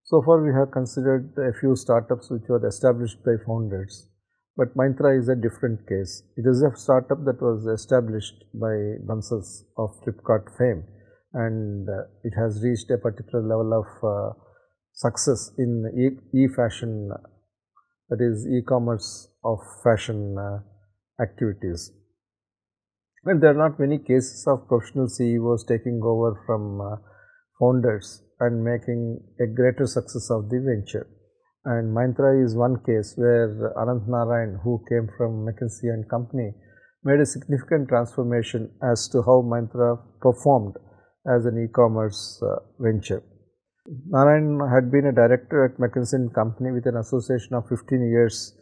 So far we have considered a few startups which were established by founders, but Myntra is a different case. It is a startup that was established by Bansals of Flipkart fame, and it has reached a particular level of success in e-fashion, that is e-commerce of fashion activities. And there are not many cases of professional CEOs taking over from founders and making a greater success of the venture. And Myntra is one case where Anant Narayan, who came from McKinsey and Company, made a significant transformation as to how Myntra performed as an e-commerce venture. Narayan had been a director at McKinsey and Company with an association of 15 years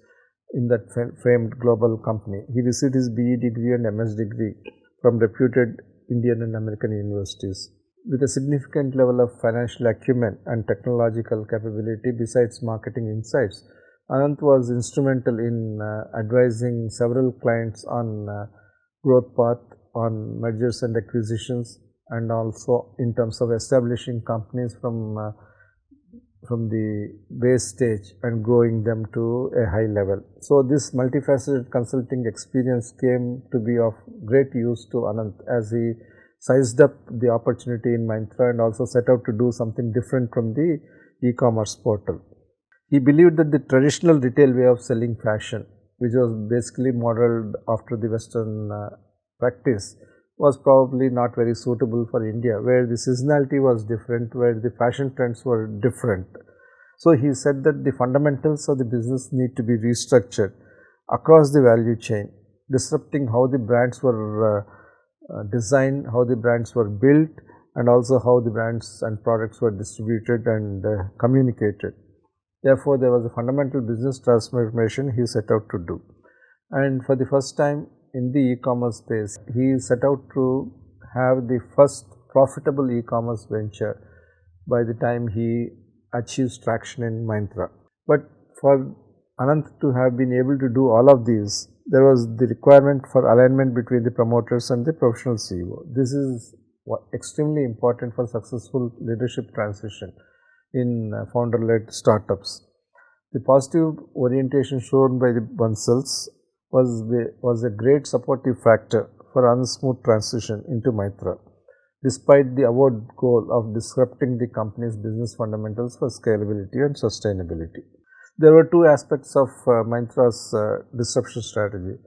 in that famed global company. He received his BE degree and MS degree from reputed Indian and American universities. With a significant level of financial acumen and technological capability besides marketing insights, Anant was instrumental in advising several clients on growth path, on mergers and acquisitions, and also in terms of establishing companies from the base stage and growing them to a high level. So this multifaceted consulting experience came to be of great use to Anant as he sized up the opportunity in Myntra and also set out to do something different from the e-commerce portal. He believed that the traditional retail way of selling fashion, which was basically modeled after the Western practice, was probably not very suitable for India, where the seasonality was different, where the fashion trends were different. So he said that the fundamentals of the business need to be restructured across the value chain, disrupting how the brands were designed, how the brands were built, and also how the brands and products were distributed and communicated. Therefore, there was a fundamental business transformation he set out to do. And for the first time in the e-commerce space, he set out to have the first profitable e-commerce venture by the time he achieves traction in Myntra. But for Anant to have been able to do all of these, there was the requirement for alignment between the promoters and the professional CEO. This is extremely important for successful leadership transition in founder-led startups. The positive orientation shown by the Bansals was a great supportive factor for Anant's smooth transition into Myntra, despite the avowed goal of disrupting the company's business fundamentals for scalability and sustainability. There were two aspects of Myntra's disruption strategy.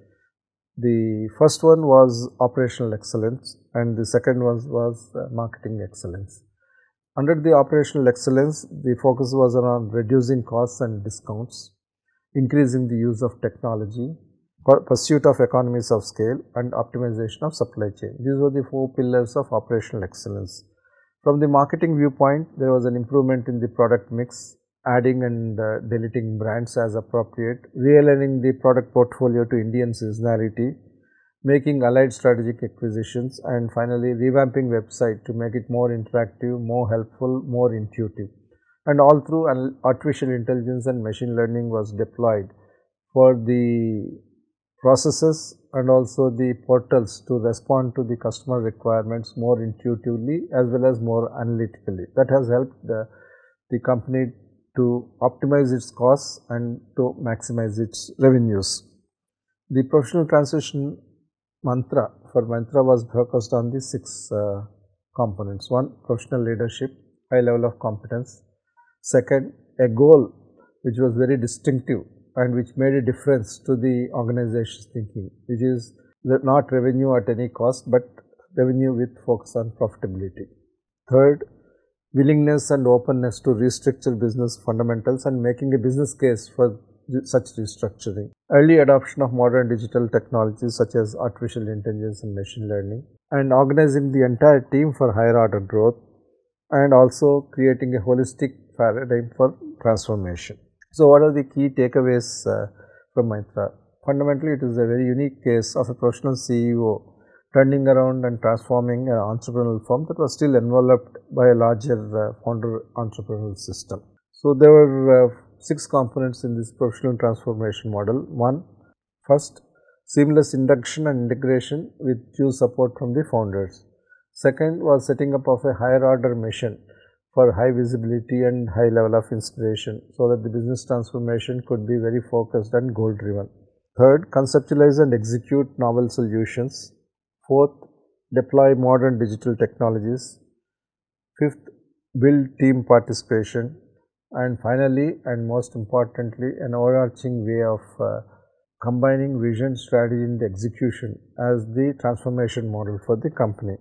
The first one was operational excellence and the second one was marketing excellence. Under the operational excellence, the focus was on reducing costs and discounts, increasing the use of technology, pursuit of economies of scale, and optimization of supply chain. These were the four pillars of operational excellence. From the marketing viewpoint, there was an improvement in the product mix, adding and deleting brands as appropriate, realigning the product portfolio to Indian seasonality, making allied strategic acquisitions, and finally revamping website to make it more interactive, more helpful, more intuitive. And all through artificial intelligence and machine learning was deployed for the processes and also the portals to respond to the customer requirements more intuitively as well as more analytically. That has helped the company to optimize its costs and to maximize its revenues. The professional transition mantra for Myntra was focused on the six components. One, professional leadership, high level of competence. Second, a goal which was very distinctive and which made a difference to the organization's thinking, which is not revenue at any cost, but revenue with focus on profitability. Third, willingness and openness to restructure business fundamentals and making a business case for such restructuring. Early adoption of modern digital technologies such as artificial intelligence and machine learning, and organizing the entire team for higher order growth, and also creating a holistic paradigm for transformation. So, what are the key takeaways from Myntra? Fundamentally, it is a very unique case of a professional CEO turning around and transforming an entrepreneurial firm that was still enveloped by a larger founder entrepreneurial system. So, there were six components in this professional transformation model. One, first, seamless induction and integration with due support from the founders. Second was setting up of a higher order mission for high visibility and high level of inspiration, so that the business transformation could be very focused and goal driven. Third, conceptualize and execute novel solutions. Fourth, deploy modern digital technologies. Fifth, build team participation. And finally, and most importantly, an overarching way of combining vision, strategy and execution as the transformation model for the company.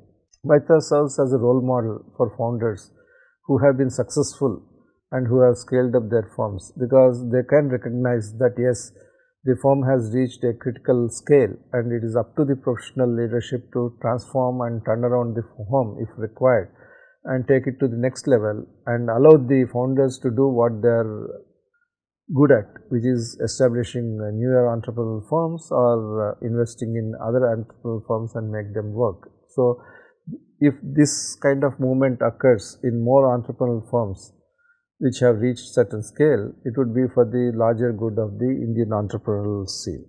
Mahindra serves as a role model for founders who have been successful and who have scaled up their firms, because they can recognize that yes, the firm has reached a critical scale and it is up to the professional leadership to transform and turn around the firm if required and take it to the next level and allow the founders to do what they are good at, which is establishing newer entrepreneurial firms or investing in other entrepreneurial firms and make them work. So, if this kind of movement occurs in more entrepreneurial firms which have reached certain scale, it would be for the larger good of the Indian entrepreneurial scene.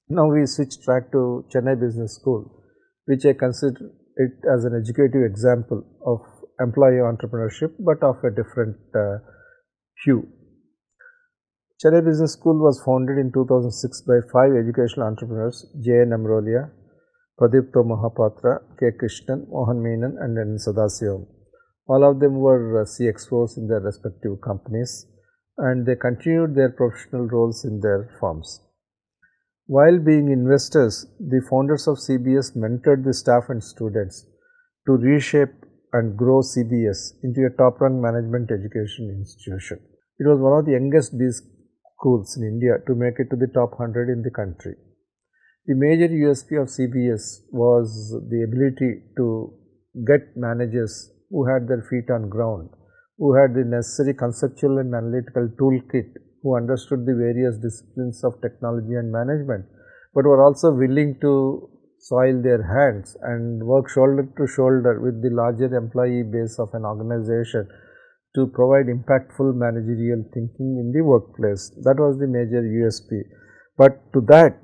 Now, we switch track to Chennai Business School, which I consider it as an educative example of employee entrepreneurship, but of a different hue. Chennai Business School was founded in 2006 by 5 educational entrepreneurs: J.N. Amrolia, Pradipto Mahapatra, K. Krishnan, Mohan Menon and N. Sadasivam. All of them were CXOs in their respective companies, and they continued their professional roles in their firms. While being investors, the founders of CBS mentored the staff and students to reshape and grow CBS into a top-rung management education institution. It was one of the youngest B schools in India to make it to the top 100 in the country. The major USP of CBS was the ability to get managers who had their feet on ground, who had the necessary conceptual and analytical toolkit, who understood the various disciplines of technology and management, but were also willing to soil their hands and work shoulder to shoulder with the larger employee base of an organization to provide impactful managerial thinking in the workplace. That was the major USP. But to that,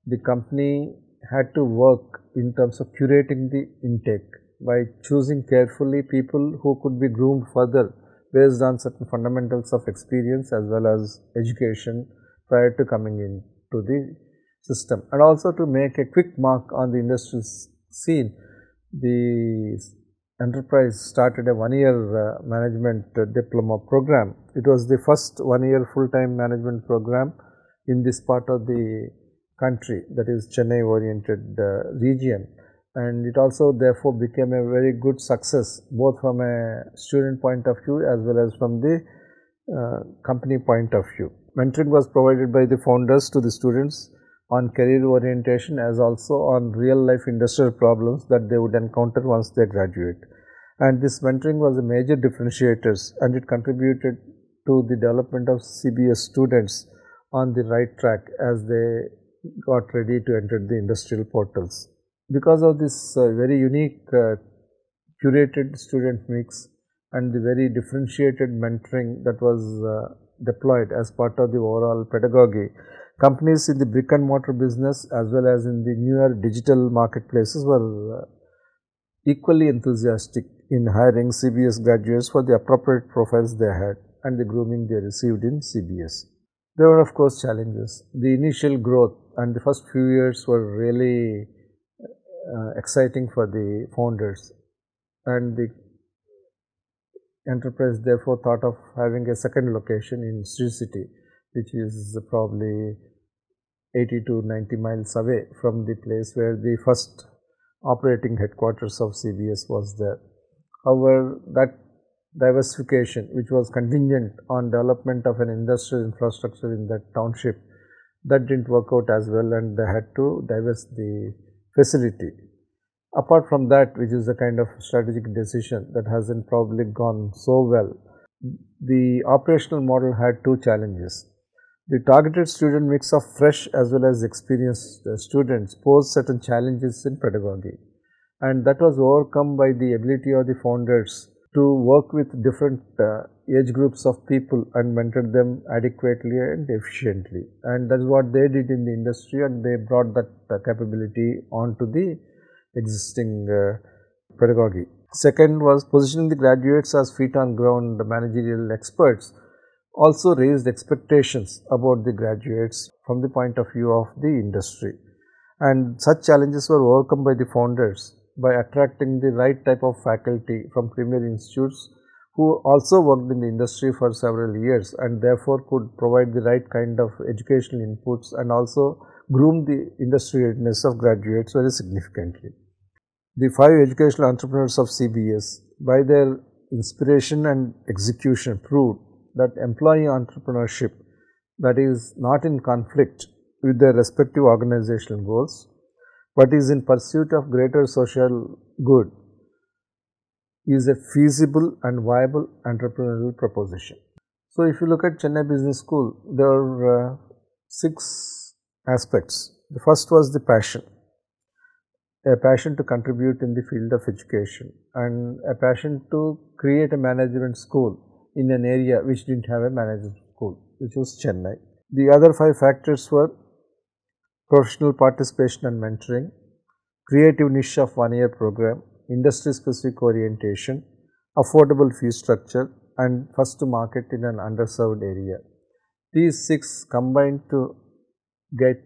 the company had to work in terms of curating the intake by choosing carefully people who could be groomed further based on certain fundamentals of experience as well as education prior to coming into the system. And also to make a quick mark on the industrial scene, the enterprise started a 1-year management diploma program. It was the first 1-year full-time management program in this part of the country, that is Chennai oriented region, and it also therefore became a very good success both from a student point of view as well as from the company point of view. Mentoring was provided by the founders to the students on career orientation as also on real life industrial problems that they would encounter once they graduate. And this mentoring was a major differentiator, and it contributed to the development of CBS students on the right track as they got ready to enter the industrial portals. Because of this very unique curated student mix and the very differentiated mentoring that was deployed as part of the overall pedagogy, companies in the brick and mortar business as well as in the newer digital marketplaces were equally enthusiastic in hiring CBS graduates for the appropriate profiles they had and the grooming they received in CBS. There were of course challenges. The initial growth and the first few years were really exciting for the founders, and the enterprise therefore thought of having a second location in Sri City, which is probably 80 to 90 miles away from the place where the first operating headquarters of CBS was there. However, that diversification, which was contingent on development of an industrial infrastructure in that township, that didn't work out as well, and they had to divest the facility. Apart from that, which is a kind of strategic decision that hasn't probably gone so well, the operational model had two challenges. The targeted student mix of fresh as well as experienced students posed certain challenges in pedagogy, and that was overcome by the ability of the founders to work with different age groups of people and mentor them adequately and efficiently, and that is what they did in the industry, and they brought that capability onto the existing pedagogy. Second was positioning the graduates as feet on ground managerial experts also raised expectations about the graduates from the point of view of the industry. And such challenges were overcome by the founders by attracting the right type of faculty from premier institutes who also worked in the industry for several years and therefore could provide the right kind of educational inputs and also groom the industry readiness of graduates very significantly. The 5 educational entrepreneurs of CBS, by their inspiration and execution, proved that employee entrepreneurship that is not in conflict with their respective organizational goals, but is in pursuit of greater social good, is a feasible and viable entrepreneurial proposition. So, if you look at Chennai Business School, there are 6 aspects. The first was the passion, a passion to contribute in the field of education and a passion to create a management school in an area which did not have a management school, which was Chennai. The other 5 factors were professional participation and mentoring, creative niche of 1-year program, industry specific orientation, affordable fee structure and first to market in an underserved area. These 6 combined to get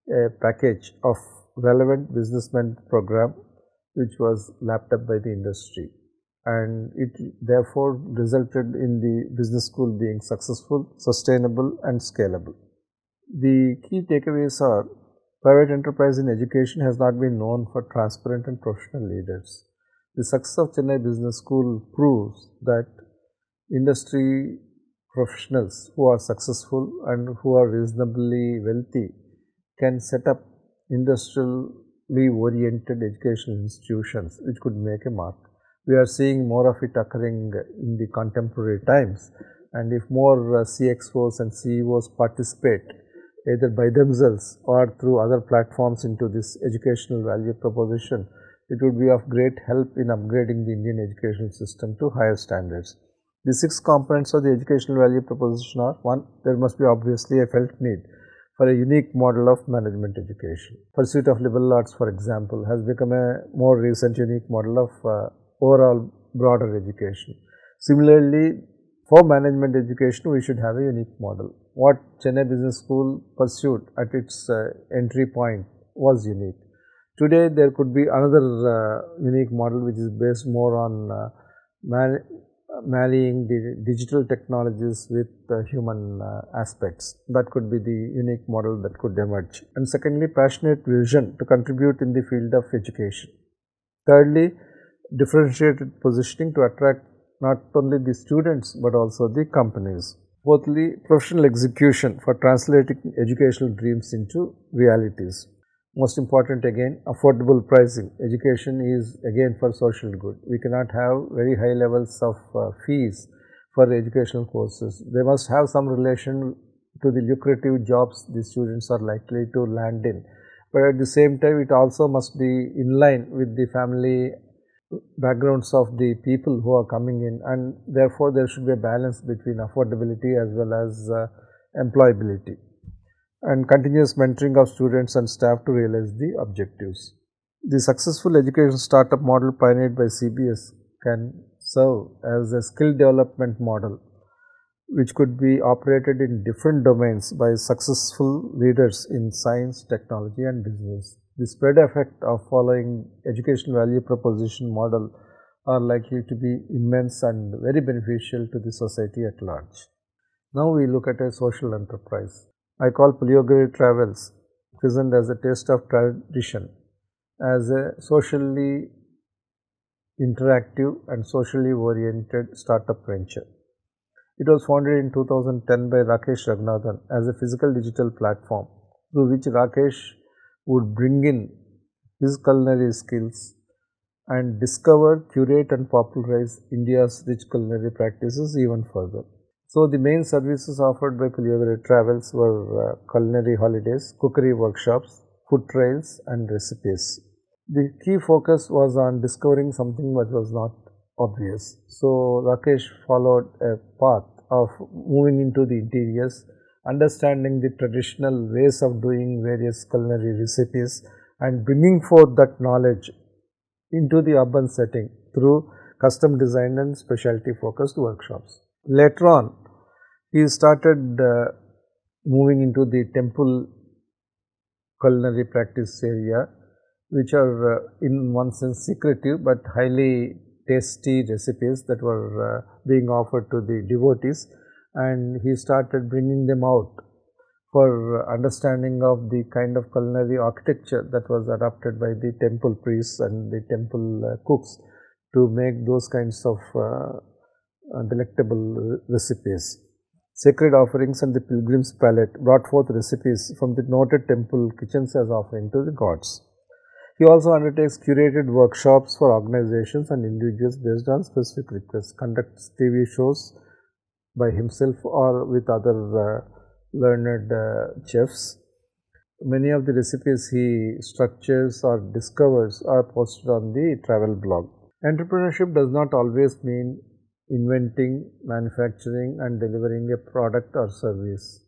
a package of relevant businessman program which was lapped up by the industry, and it therefore resulted in the business school being successful, sustainable and scalable. The key takeaways are: private enterprise in education has not been known for transparent and professional leaders. The success of Chennai Business School proves that industry professionals who are successful and who are reasonably wealthy can set up industrially oriented educational institutions which could make a mark. We are seeing more of it occurring in the contemporary times, and if more CXOs and CEOs participate either by themselves or through other platforms into this educational value proposition, it would be of great help in upgrading the Indian educational system to higher standards. The 6 components of the educational value proposition are: 1. There must be obviously a felt need for a unique model of management education. Pursuit of liberal arts, for example, has become a more recent unique model of overall broader education. Similarly, for management education, we should have a unique model. What Chennai Business School pursued at its entry point was unique. Today, there could be another unique model which is based more on marrying the digital technologies with human aspects. That could be the unique model that could emerge. And secondly, passionate vision to contribute in the field of education. Thirdly, differentiated positioning to attract not only the students but also the companies. Fourthly, professional execution for translating educational dreams into realities. Most important again, affordable pricing. Education is again for social good. We cannot have very high levels of fees for educational courses. They must have some relation to the lucrative jobs the students are likely to land in. But at the same time, it also must be in line with the family backgrounds of the people who are coming in, and therefore there should be a balance between affordability as well as employability, and continuous mentoring of students and staff to realize the objectives. The successful education startup model pioneered by CBS can serve as a skill development model which could be operated in different domains by successful leaders in science, technology and business. The spread effect of following education value proposition model are likely to be immense and very beneficial to the society at large. Now we look at a social enterprise. I call Puliogiri Travels, present as a taste of tradition, as a socially interactive and socially oriented startup venture. It was founded in 2010 by Rakesh Raghunathan as a physical digital platform through which Rakesh would bring in his culinary skills and discover, curate and popularize India's rich culinary practices even further. So, the main services offered by Puliogiri Travels were culinary holidays, cookery workshops, food trails and recipes. The key focus was on discovering something which was not obvious. So, Rakesh followed a path of moving into the interiors, understanding the traditional ways of doing various culinary recipes and bringing forth that knowledge into the urban setting through custom design and specialty focused workshops. Later on, he started moving into the temple culinary practice area, which are in one sense secretive but highly tasty recipes that were being offered to the devotees, and he started bringing them out for understanding of the kind of culinary architecture that was adopted by the temple priests and the temple cooks to make those kinds of delectable recipes. Sacred offerings and the pilgrim's palette brought forth recipes from the noted temple kitchens as offering to the gods. He also undertakes curated workshops for organizations and individuals based on specific requests, conducts TV shows by himself or with other learned chefs. Many of the recipes he structures or discovers are posted on the travel blog. Entrepreneurship does not always mean inventing, manufacturing and delivering a product or service.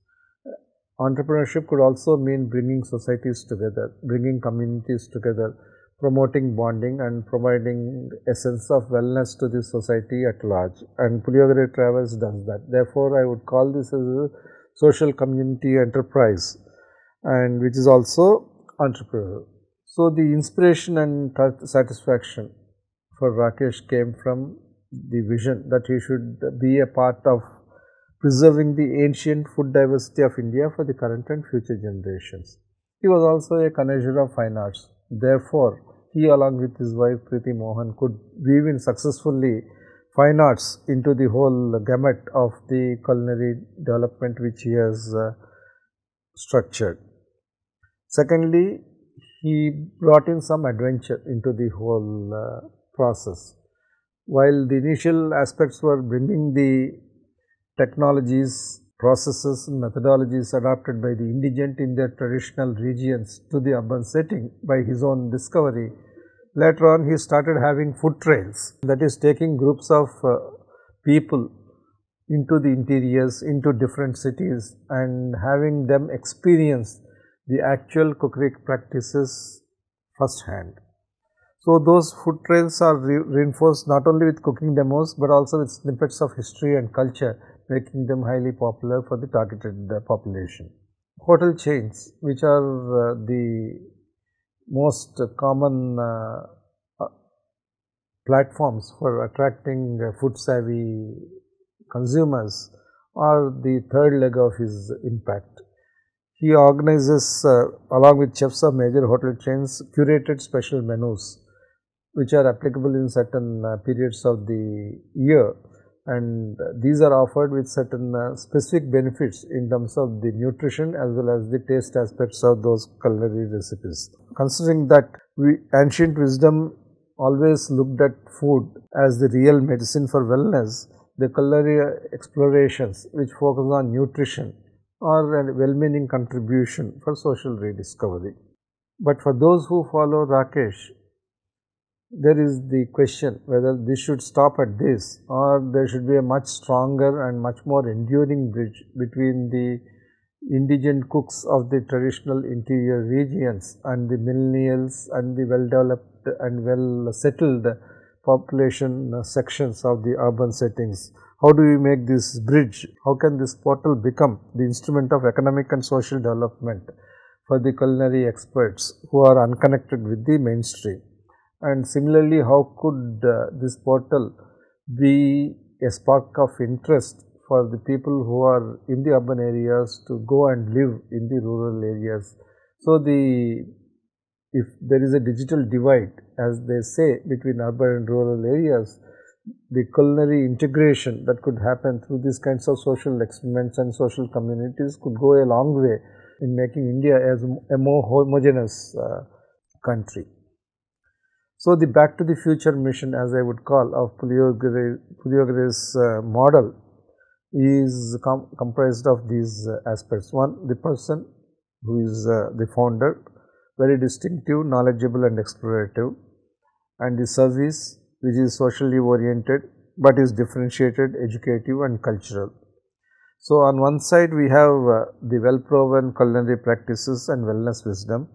Entrepreneurship could also mean bringing societies together, bringing communities together, promoting bonding and providing a sense of wellness to the society at large, and Puliyogare Travels does that. Therefore, I would call this as a social community enterprise, and which is also entrepreneurial. So, the inspiration and satisfaction for Rakesh came from the vision that he should be a part of preserving the ancient food diversity of India for the current and future generations. He was also a connoisseur of fine arts. Therefore, he along with his wife Preeti Mohan could weave in successfully fine arts into the whole gamut of the culinary development which he has structured. Secondly, he brought in some adventure into the whole process. While the initial aspects were bringing the technologies, processes and methodologies adopted by the indigent in their traditional regions to the urban setting by his own discovery, later on he started having food trails, that is taking groups of people into the interiors, into different cities and having them experience the actual cookery practices first hand. So, those food trails are reinforced not only with cooking demos, but also with snippets of history and culture, making them highly popular for the targeted population. Hotel chains, which are the most common platforms for attracting food savvy consumers, are the third leg of his impact. He organizes, along with chefs of major hotel chains, curated special menus which are applicable in certain periods of the year, and these are offered with certain specific benefits in terms of the nutrition as well as the taste aspects of those culinary recipes. Considering that ancient wisdom always looked at food as the real medicine for wellness, the culinary explorations which focus on nutrition are a well-meaning contribution for social rediscovery. But for those who follow Rakesh, there is the question whether this should stop at this, or there should be a much stronger and much more enduring bridge between the indigent cooks of the traditional interior regions and the millennials and the well-developed and well-settled population sections of the urban settings. How do we make this bridge? How can this portal become the instrument of economic and social development for the culinary experts who are unconnected with the mainstream? And similarly, how could this portal be a spark of interest for the people who are in the urban areas to go and live in the rural areas? So, if there is a digital divide, as they say, between urban and rural areas, the culinary integration that could happen through these kinds of social experiments and social communities could go a long way in making India as a more homogeneous country. So, the Back to the Future mission, as I would call, of Puliyogare's model is comprised of these aspects. One, the person who is the founder, very distinctive, knowledgeable and explorative, and the service which is socially oriented, but is differentiated, educative and cultural. So, on one side we have the well proven culinary practices and wellness wisdom,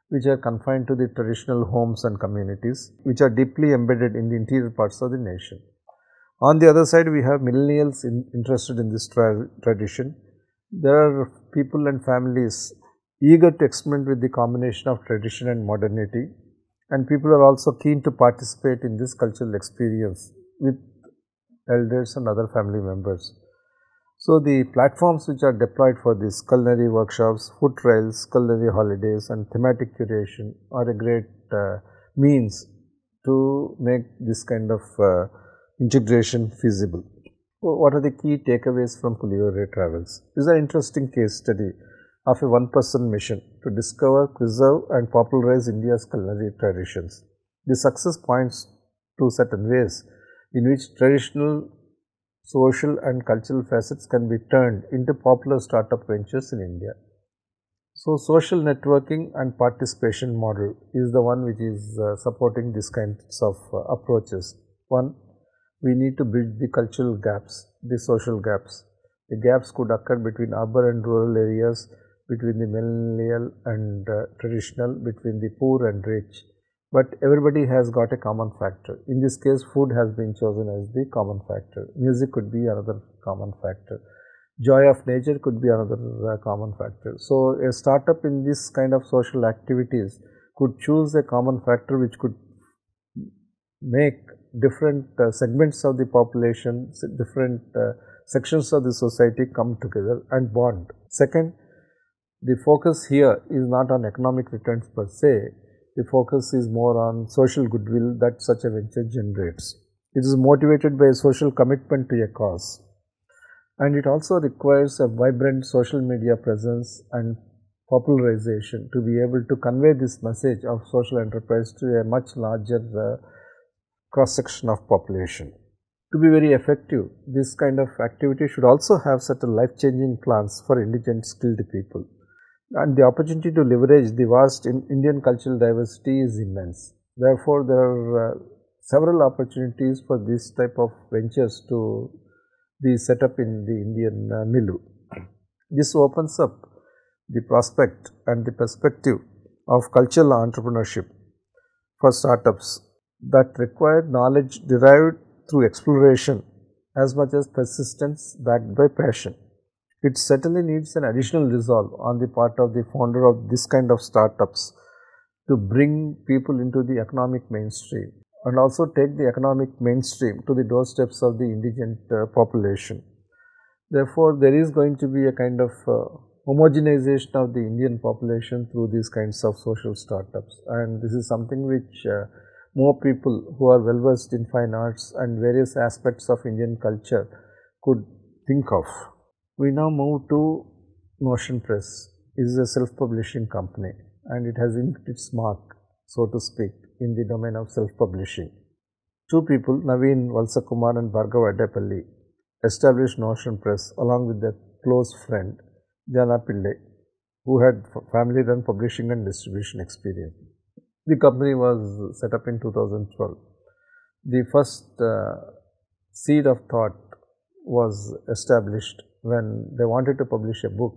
which are confined to the traditional homes and communities, which are deeply embedded in the interior parts of the nation. On the other side, we have millennials interested in this tradition. There are people and families eager to experiment with the combination of tradition and modernity, and people are also keen to participate in this cultural experience with elders and other family members. So, the platforms which are deployed for this culinary workshops, food trials, culinary holidays and thematic curation are a great means to make this kind of integration feasible. So, what are the key takeaways from Puliore Travels? This is an interesting case study of a one-person mission to discover, preserve and popularize India's culinary traditions. The success points to certain ways in which traditional, social and cultural facets can be turned into popular startup ventures in India. So, social networking and participation model is the one which is supporting these kinds of approaches. One, we need to bridge the cultural gaps, the social gaps. The gaps could occur between urban and rural areas, between the millennial and traditional, between the poor and rich. But everybody has got a common factor. In this case, food has been chosen as the common factor. Music could be another common factor. Joy of nature could be another common factor. So, a startup in this kind of social activities could choose a common factor which could make different segments of the population, different sections of the society come together and bond. Second, the focus here is not on economic returns per se. The focus is more on social goodwill that such a venture generates. It is motivated by a social commitment to a cause, and it also requires a vibrant social media presence and popularization to be able to convey this message of social enterprise to a much larger cross-section of population. To be very effective, this kind of activity should also have certain life-changing plans for indigent skilled people. And the opportunity to leverage the vast Indian cultural diversity is immense. Therefore, there are several opportunities for this type of ventures to be set up in the Indian milieu. This opens up the prospect and the perspective of cultural entrepreneurship for startups that require knowledge derived through exploration as much as persistence backed by passion. It certainly needs an additional resolve on the part of the founder of this kind of startups to bring people into the economic mainstream and also take the economic mainstream to the doorsteps of the indigent population. Therefore, there is going to be a kind of homogenization of the Indian population through these kinds of social startups, and this is something which more people who are well versed in fine arts and various aspects of Indian culture could think of. We now move to Notion Press. It is a self-publishing company and it has inked its mark, so to speak, in the domain of self-publishing. Two people, Naveen Valsakumar and Bhargav Adepalli, established Notion Press along with their close friend Jana Pillai, who had family-run publishing and distribution experience. The company was set up in 2012. The first seed of thought was established when they wanted to publish a book,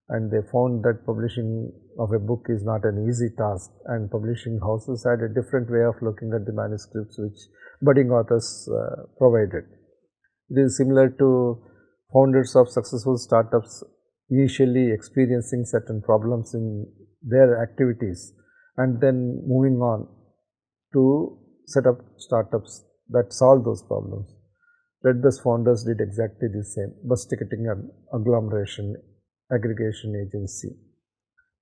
and they found that publishing of a book is not an easy task, and publishing houses had a different way of looking at the manuscripts which budding authors provided. It is similar to founders of successful startups initially experiencing certain problems in their activities and then moving on to set up startups that solve those problems. Redbus founders did exactly the same, bus ticketing agglomeration aggregation agency.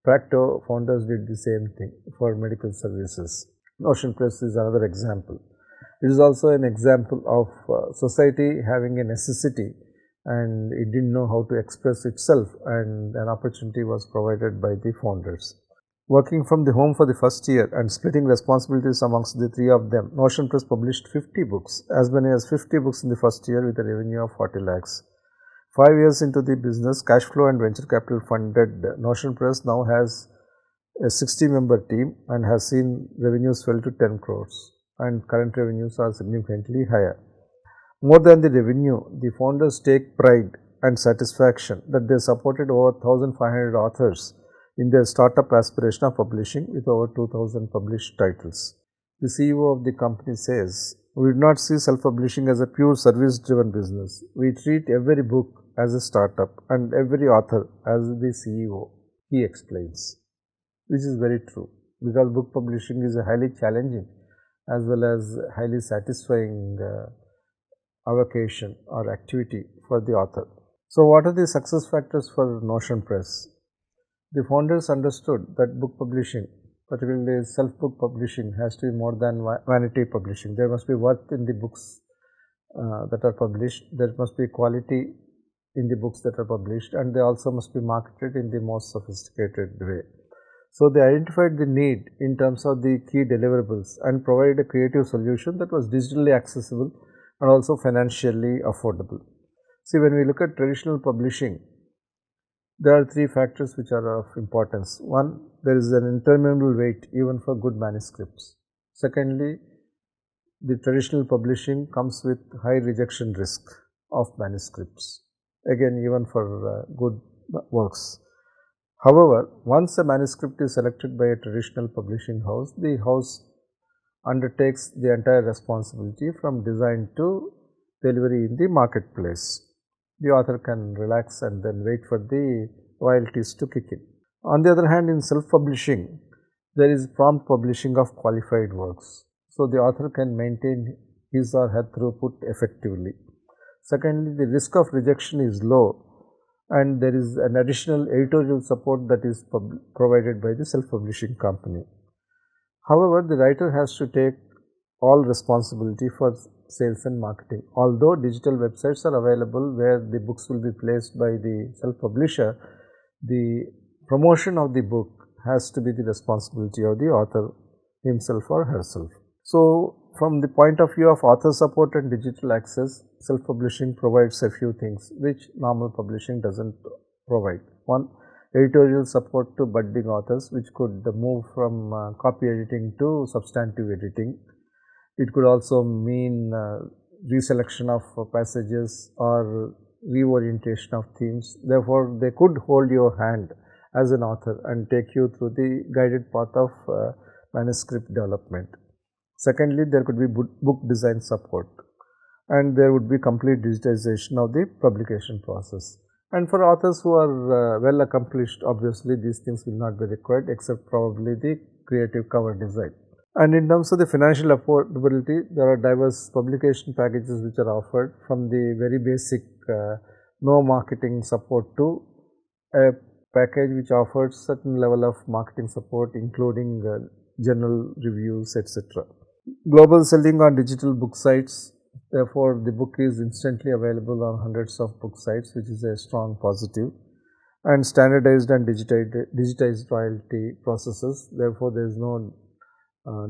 Practo founders did the same thing for medical services. Notion Press is another example. It is also an example of society having a necessity and it didn't know how to express itself, and an opportunity was provided by the founders. Working from the home for the first year and splitting responsibilities amongst the three of them, Notion Press published 50 books, as many as 50 books in the first year with a revenue of 40 lakhs. 5 years into the business, cash flow and venture capital funded Notion Press now has a 60-member team and has seen revenues swell to 10 crores, and current revenues are significantly higher. More than the revenue, the founders take pride and satisfaction that they supported over 1,500 authors in their startup aspiration of publishing with over 2000 published titles. The CEO of the company says, "We do not see self-publishing as a pure service-driven business. We treat every book as a startup and every author as the CEO," he explains, which is very true because book publishing is a highly challenging as well as highly satisfying avocation or activity for the author. So, what are the success factors for Notion Press? The founders understood that book publishing, particularly self-book publishing, has to be more than vanity publishing. There must be worth in the books that are published. There must be quality in the books that are published, and they also must be marketed in the most sophisticated way. So, they identified the need in terms of the key deliverables and provided a creative solution that was digitally accessible and also financially affordable. See, when we look at traditional publishing, there are three factors which are of importance. One, there is an interminable wait even for good manuscripts. Secondly, the traditional publishing comes with high rejection risk of manuscripts, again even for good works. However, once a manuscript is selected by a traditional publishing house, the house undertakes the entire responsibility from design to delivery in the marketplace. The author can relax and then wait for the royalties to kick in. On the other hand, in self-publishing, there is prompt publishing of qualified works. So, the author can maintain his or her throughput effectively. Secondly, the risk of rejection is low and there is an additional editorial support that is provided by the self-publishing company. However, the writer has to take all responsibility for sales and marketing. Although digital websites are available where the books will be placed by the self-publisher, the promotion of the book has to be the responsibility of the author himself or herself. So, from the point of view of author support and digital access, self-publishing provides a few things which normal publishing does not provide. One, editorial support to budding authors, which could move from copy editing to substantive editing. It could also mean reselection of passages or reorientation of themes. Therefore, they could hold your hand as an author and take you through the guided path of manuscript development. Secondly, there could be book design support, and there would be complete digitization of the publication process. And for authors who are well accomplished, obviously these things will not be required except probably the creative cover design. And in terms of the financial affordability, there are diverse publication packages which are offered, from the very basic no marketing support to a package which offers certain level of marketing support, including journal reviews, etc. Global selling on digital book sites. Therefore, the book is instantly available on hundreds of book sites, which is a strong positive, and standardized and digitized royalty processes. Therefore, there is no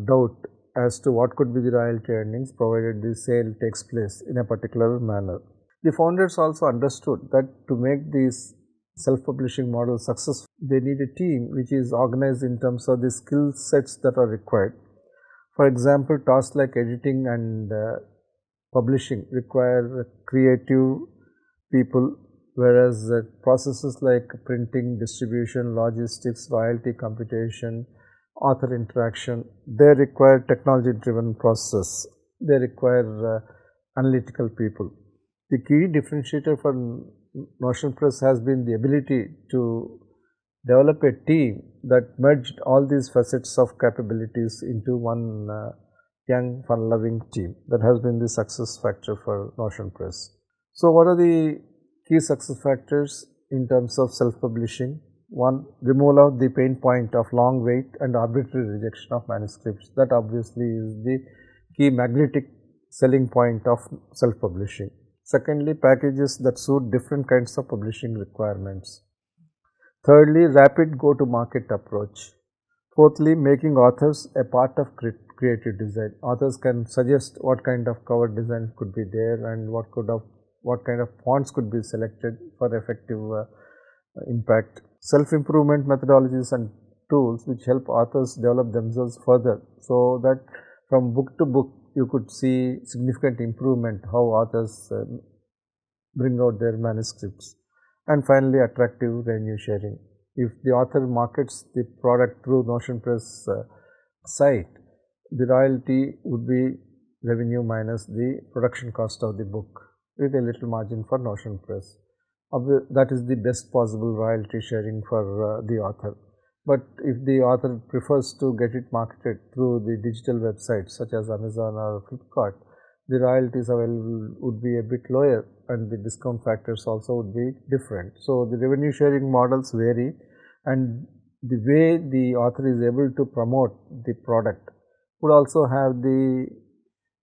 doubt as to what could be the royalty earnings provided the sale takes place in a particular manner. The founders also understood that to make these self-publishing models successful, they need a team which is organized in terms of the skill sets that are required. For example, tasks like editing and publishing require creative people, whereas processes like printing, distribution, logistics, royalty computation, author interaction, they require technology-driven process. They require analytical people. The key differentiator for Notion Press has been the ability to develop a team that merged all these facets of capabilities into one young, fun-loving team. That has been the success factor for Notion Press. So, what are the key success factors in terms of self-publishing? One, removal of the pain point of long wait and arbitrary rejection of manuscripts. That obviously is the key magnetic selling point of self-publishing. Secondly, packages that suit different kinds of publishing requirements. Thirdly, rapid go-to-market approach. Fourthly, making authors a part of creative design. Authors can suggest what kind of cover design could be there and what kind of fonts could be selected for effective impact. Self-improvement methodologies and tools which help authors develop themselves further, so that from book to book you could see significant improvement how authors bring out their manuscripts. And finally, attractive revenue sharing. If the author markets the product through Notion Press site, the royalty would be revenue minus the production cost of the book with a little margin for Notion Press. That is the best possible royalty sharing for the author. But if the author prefers to get it marketed through the digital websites such as Amazon or Flipkart, the royalties available would be a bit lower and the discount factors also would be different. So, the revenue sharing models vary, and the way the author is able to promote the product would also have the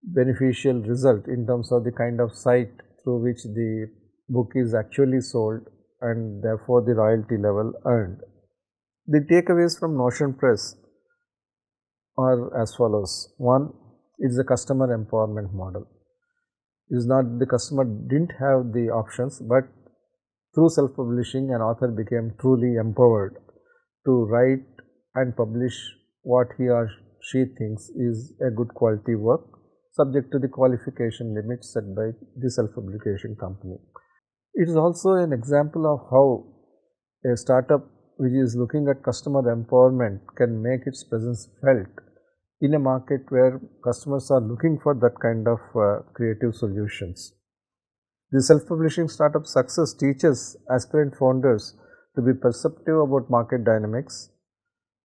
beneficial result in terms of the kind of site through which the book is actually sold and therefore the royalty level earned. The takeaways from Notion Press are as follows. One, it is a customer empowerment model. It is not the customer didn't have the options, but through self-publishing an author became truly empowered to write and publish what he or she thinks is a good quality work, subject to the qualification limits set by the self-publication company. It is also an example of how a startup which is looking at customer empowerment can make its presence felt in a market where customers are looking for that kind of creative solutions. The self-publishing startup success teaches aspirant founders to be perceptive about market dynamics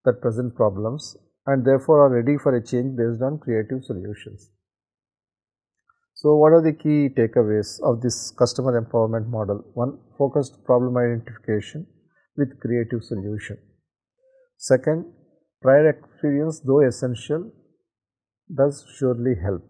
that present problems and therefore are ready for a change based on creative solutions. So, what are the key takeaways of this customer empowerment model? One, focused problem identification with creative solution. Second, prior experience, though essential, does surely help.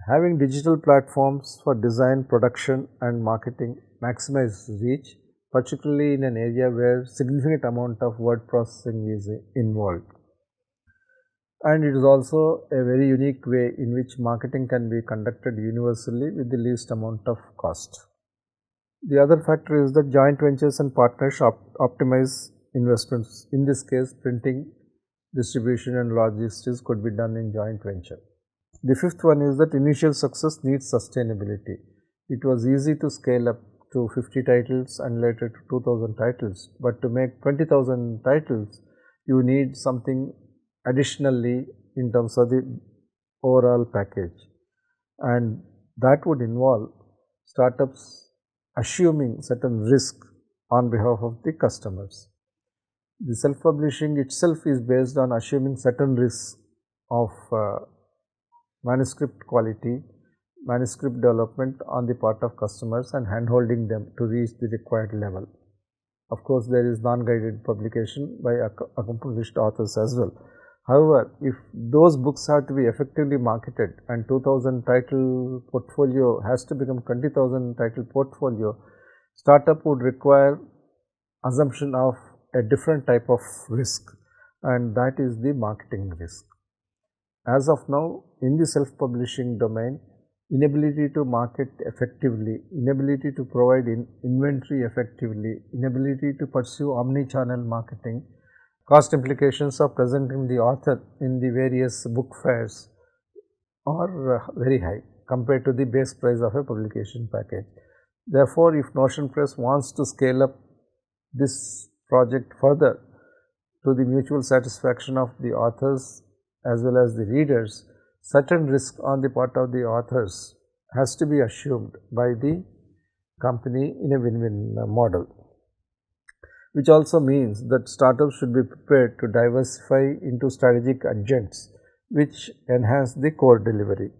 Having digital platforms for design, production and marketing maximize reach, particularly in an area where significant amount of word processing is involved. And it is also a very unique way in which marketing can be conducted universally with the least amount of cost. The other factor is that joint ventures and partners optimize investments. In this case, printing, distribution and logistics could be done in joint venture. The fifth one is that initial success needs sustainability. It was easy to scale up to 50 titles and later to 2000 titles, but to make 20,000 titles, you need something additionally in terms of the overall package, and that would involve startups assuming certain risk on behalf of the customers. The self-publishing itself is based on assuming certain risks of manuscript quality, manuscript development on the part of customers and hand-holding them to reach the required level. Of course, there is non-guided publication by accomplished authors as well. However, if those books have to be effectively marketed and 2000 title portfolio has to become 20,000 title portfolio, startup would require assumption of a different type of risk, and that is the marketing risk. As of now, in the self-publishing domain, inability to market effectively, inability to provide inventory effectively, inability to pursue omni-channel marketing, cost implications of presenting the author in the various book fairs are very high compared to the base price of a publication package. Therefore, if Notion Press wants to scale up this project further to the mutual satisfaction of the authors as well as the readers, certain risk on the part of the authors has to be assumed by the company in a win-win model, which also means that startups should be prepared to diversify into strategic adjuncts which enhance the core delivery.